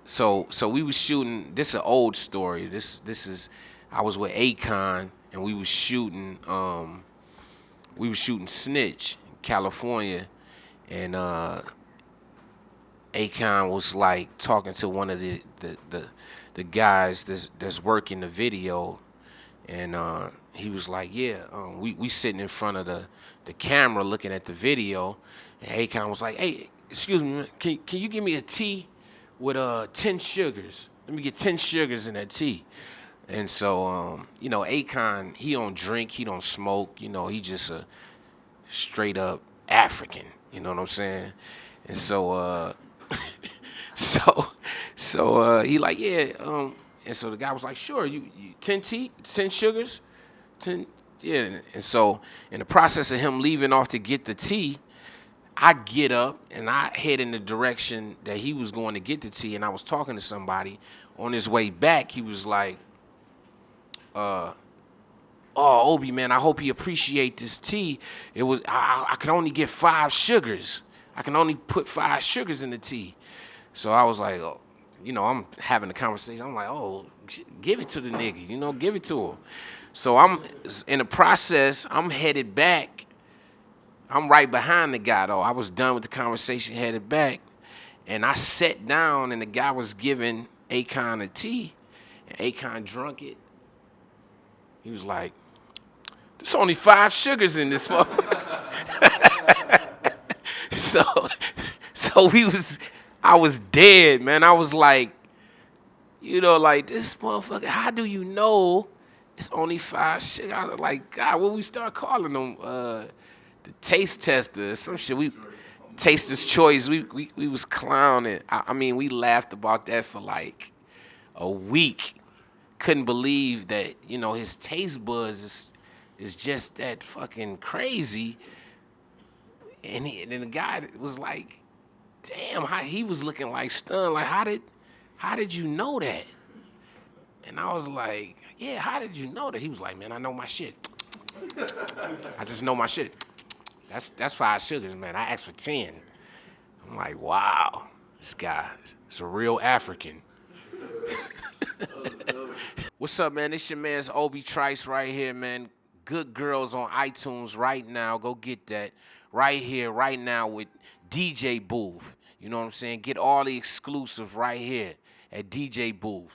So we was shooting. This is an old story. This is I was with Akon and we was shooting Snitch, in California, and Akon was like talking to one of the guys that's working the video, and he was like, yeah, we sitting in front of the camera looking at the video, and Akon was like, hey, excuse me, man, can you give me a tea with 10 sugars? Let me get 10 sugars in that tea. And so, Akon, he don't drink, he don't smoke, he just a straight up African. You know what I'm saying? And so, he like, yeah. And so the guy was like, sure, you 10 sugars, 10, yeah. And so in the process of him leaving off to get the tea, I get up and I head in the direction that he was going to get the tea, and I was talking to somebody. On his way back, he was like, oh, Obie, man, I hope you appreciate this tea. It was I can only get 5 sugars. I can only put 5 sugars in the tea. So I was like, oh, I'm having a conversation. I'm like, oh, give it to the nigga, give it to him. So I'm in the process. I'm headed back. I'm right behind the guy though. I was done with the conversation, headed back, and I sat down, and the guy was giving Akon a tea, and Akon drunk it. He was like, there's only 5 sugars in this motherfucker. so I was dead, man. I was like, like, this motherfucker, how do you know it's only 5 sugars? I was like, God, what we start calling them? The taste tester or some shit. We taster's choice. We was clowning. I mean, we laughed about that for like a week. Couldn't believe that, his taste buds is just that fucking crazy. And then the guy was like, damn, he was looking like stunned. Like, how did you know that? And I was like, yeah, how did you know that? He was like, man, I know my shit. I just know my shit. That's 5 sugars, man. I asked for 10. I'm like, wow, this guy is a real African. What's up, man? This your man's Obie Trice right here, man. Good Girls on iTunes right now. Go get that right here, right now with DJ Booth. You know what I'm saying? Get all the exclusive right here at DJ Booth.